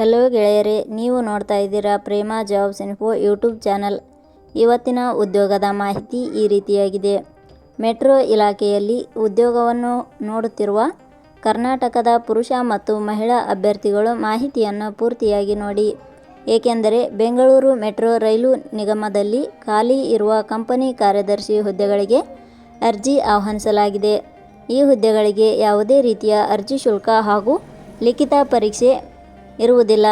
Hello ಗೆಳೆಯರೇ, ನೀವು ನೋಡ್ತಾ ಇದ್ದೀರಾ Prema jobs info YouTube channel. ಇವತ್ತಿನ ಉದ್ಯೋಗದ ಮಾಹಿತಿ ಈ ರೀತಿಯಾಗಿದೆ. ಮೆಟ್ರೋ ಇಲಾಖೆಯಲ್ಲಿ ಉದ್ಯೋಗವನ್ನು ನೋಡುತ್ತಿರುವ ಕರ್ನಾಟಕದ ಪುರುಷ ಮತ್ತು ಮಹಿಳಾ ಅಭ್ಯರ್ಥಿಗಳು ಮಾಹಿತಿಯನ್ನು ಪೂರ್ತಿಯಾಗಿ ನೋಡಿ. ಏಕೆಂದರೆ ಬೆಂಗಳೂರು ಮೆಟ್ರೋ ರೈಲು ನಿಗಮದಲ್ಲಿ ಖಾಲಿ ಇರುವ ಕಂಪನಿ ಕಾರ್ಯದರ್ಶಿ ಹುದ್ದೆಗಳಿಗೆ ಅರ್ಜಿ ಆಹ್ವಾನಿಸಲಾಗಿದೆ. ಈ ಹುದ್ದೆಗಳಿಗೆ ಯಾವುದೇ ರೀತಿಯ ಅರ್ಜಿ ಶುಲ್ಕ ಹಾಗೂ ಲಿಖಿತ ಪರೀಕ್ಷೆ ಇರುವುದಿಲ್ಲ.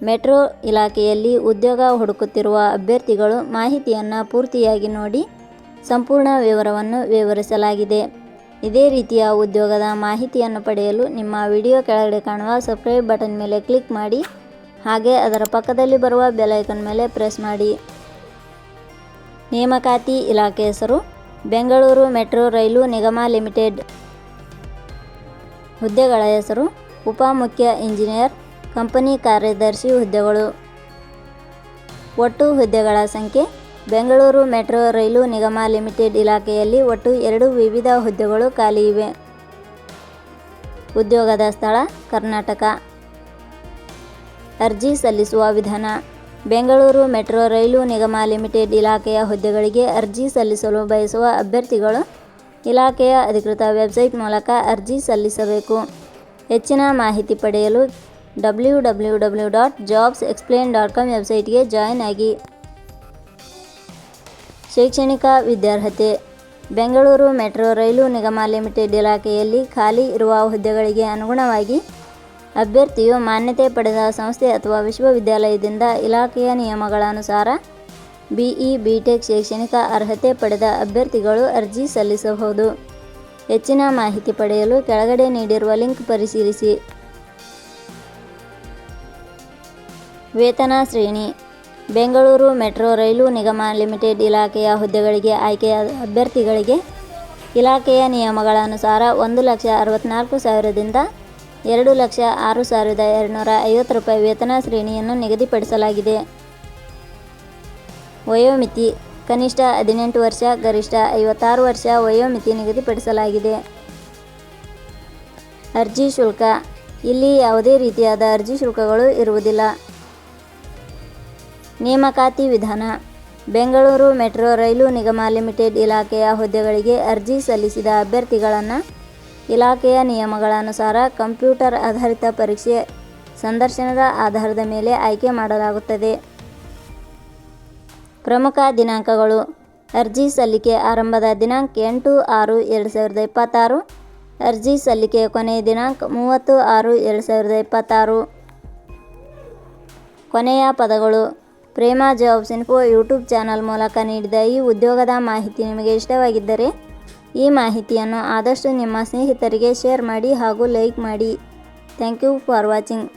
ಮೆಟ್ರೋ ಇಲಾಖೆಯಲ್ಲಿ ಉದ್ಯೋಗ ಹುಡುಕುತ್ತಿರುವ ಅಭ್ಯರ್ಥಿಗಳು ಮಾಹಿತಿಯನ್ನು ಪೂರ್ತಿಯಾಗಿ ನೋಡಿ. ಸಂಪೂರ್ಣ ವಿವರವನ್ನು ವಿವರಿಸಲಾಗಿದೆ. ಇದೇ ರೀತಿಯ ಉದ್ಯೋಗದ ಮಾಹಿತಿಯನ್ನು ಪಡೆಯಲು ನಿಮ್ಮ ವಿಡಿಯೋ ಕೆಳಗಡೆ ಕಾಣುವ ಸಬ್ಸ್ಕ್ರೈಬ್ ಬಟನ್ ಮೇಲೆ ಕ್ಲಿಕ್ ಮಾಡಿ, ಹಾಗೆ ಅದರ ಪಕ್ಕದಲ್ಲಿ ಬರುವ ಬೆಲ್ ಐಕಾನ್ ಮೇಲೆ ಪ್ರೆಸ್ ಮಾಡಿ. ನೇಮಕಾತಿ ಇಲಾಖೆ ಹೆಸರು ಬೆಂಗಳೂರು ಮೆಟ್ರೋ ರೈಲು ನಿಗಮ ಲಿಮಿಟೆಡ್. ಹುದ್ದೆಗಳ ಹೆಸರು ಉಪ ಮುಖ್ಯ ಇಂಜಿನಿಯರ್, ಕಂಪನಿ ಕಾರ್ಯದರ್ಶಿ ಹುದ್ದೆಗಳು. ಒಟ್ಟು ಹುದ್ದೆಗಳ ಸಂಖ್ಯೆ ಬೆಂಗಳೂರು ಮೆಟ್ರೋ ರೈಲು ನಿಗಮ ಲಿಮಿಟೆಡ್ ಇಲಾಖೆಯಲ್ಲಿ ಒಟ್ಟು 2 ವಿವಿಧ ಹುದ್ದೆಗಳು ಖಾಲಿ ಇವೆ. ಉದ್ಯೋಗದ ಸ್ಥಳ ಕರ್ನಾಟಕ. ಅರ್ಜಿ ಸಲ್ಲಿಸುವ ವಿಧಾನ. ಬೆಂಗಳೂರು ಮೆಟ್ರೋ ರೈಲು ನಿಗಮ ಲಿಮಿಟೆಡ್ ಇಲಾಖೆಯ ಹುದ್ದೆಗಳಿಗೆ ಅರ್ಜಿ ಸಲ್ಲಿಸಲು ಬಯಸುವ ಅಭ್ಯರ್ಥಿಗಳು ಇಲಾಖೆಯ ಅಧಿಕೃತ ವೆಬ್ಸೈಟ್ ಮೂಲಕ ಅರ್ಜಿ ಸಲ್ಲಿಸಬೇಕು. ಹೆಚ್ಚಿನ ಮಾಹಿತಿ ಪಡೆಯಲು www.jobsexplain.com ವೆಬ್ಸೈಟ್ಗೆ ಜಾಯಿನ್ ಆಗಿ. ಶೈಕ್ಷಣಿಕ ವಿದ್ಯಾರ್ಹತೆ. ಬೆಂಗಳೂರು ಮೆಟ್ರೋ ರೈಲು ನಿಗಮ ಲಿಮಿಟೆಡ್ ಇಲಾಖೆಯಲ್ಲಿ ಖಾಲಿ ಇರುವ ಹುದ್ದೆಗಳಿಗೆ ಅನುಗುಣವಾಗಿ ಅಭ್ಯರ್ಥಿಯು ಮಾನ್ಯತೆ ಪಡೆದ ಸಂಸ್ಥೆ ಅಥವಾ ವಿಶ್ವವಿದ್ಯಾಲಯದಿಂದ ಇಲಾಖೆಯ ನಿಯಮಗಳ ಅನುಸಾರ BE BTech ಶೈಕ್ಷಣಿಕ ಅರ್ಹತೆ ಪಡೆದ ಅಭ್ಯರ್ಥಿಗಳು ಅರ್ಜಿ ಸಲ್ಲಿಸಬಹುದು. ಹೆಚ್ಚಿನ ಮಾಹಿತಿ ಪಡೆಯಲು ಕೆಳಗಡೆ ನೀಡಿರುವ ಲಿಂಕ್ ಪರಿಶೀಲಿಸಿ. ವೇತನ ಶ್ರೇಣಿ. ಬೆಂಗಳೂರು ಮೆಟ್ರೋ ರೈಲು ನಿಗಮ ಲಿಮಿಟೆಡ್ ಇಲಾಖೆಯ ಹುದ್ದೆಗಳಿಗೆ ಆಯ್ಕೆಯ ಅಭ್ಯರ್ಥಿಗಳಿಗೆ ಇಲಾಖೆಯ ನಿಯಮಗಳ ಅನುಸಾರ 1,64,000ದಿಂದ 2,06,250 ರೂಪಾಯಿ ವೇತನ ಶ್ರೇಣಿಯನ್ನು ನಿಗದಿಪಡಿಸಲಾಗಿದೆ. ವಯೋಮಿತಿ ಕನಿಷ್ಠ 18 ವರ್ಷ, ಗರಿಷ್ಠ 56 ವರ್ಷ ವಯೋಮಿತಿ ನಿಗದಿಪಡಿಸಲಾಗಿದೆ. ಅರ್ಜಿ ಶುಲ್ಕ. ಇಲ್ಲಿ ಯಾವುದೇ ರೀತಿಯಾದ ಅರ್ಜಿ ಶುಲ್ಕಗಳು ಇರುವುದಿಲ್ಲ. ನೇಮಕಾತಿ ವಿಧಾನ. ಬೆಂಗಳೂರು ಮೆಟ್ರೋ ರೈಲು ನಿಗಮ ಲಿಮಿಟೆಡ್ ಇಲಾಖೆಯ ಹುದ್ದೆಗಳಿಗೆ ಅರ್ಜಿ ಸಲ್ಲಿಸಿದ ಅಭ್ಯರ್ಥಿಗಳನ್ನು ಇಲಾಖೆಯ ನಿಯಮಗಳ ಅನುಸಾರ ಕಂಪ್ಯೂಟರ್ ಆಧಾರಿತ ಪರೀಕ್ಷೆ ಸಂದರ್ಶನದ ಆಧಾರದ ಮೇಲೆ ಆಯ್ಕೆ ಮಾಡಲಾಗುತ್ತದೆ. ಪ್ರಮುಖ ದಿನಾಂಕಗಳು. ಅರ್ಜಿ ಸಲ್ಲಿಕೆ ಆರಂಭದ ದಿನಾಂಕ 8/6/2026. ಅರ್ಜಿ ಸಲ್ಲಿಕೆ ಕೊನೆಯ ದಿನಾಂಕ 30/6/2026. ಕೊನೆಯ ಪದಗಳು. Prema jobs info YouTube channel ಮೂಲಕ ನೀಡಿದ ಈ ಉದ್ಯೋಗದ ಮಾಹಿತಿ ನಿಮಗೆ ಇಷ್ಟವಾಗಿದ್ದರೆ ಈ ಮಾಹಿತಿಯನ್ನು ಆದಷ್ಟು ನಿಮ್ಮ ಸ್ನೇಹಿತರಿಗೆ ಶೇರ್ ಮಾಡಿ ಹಾಗೂ ಲೈಕ್ ಮಾಡಿ. Thank you for watching.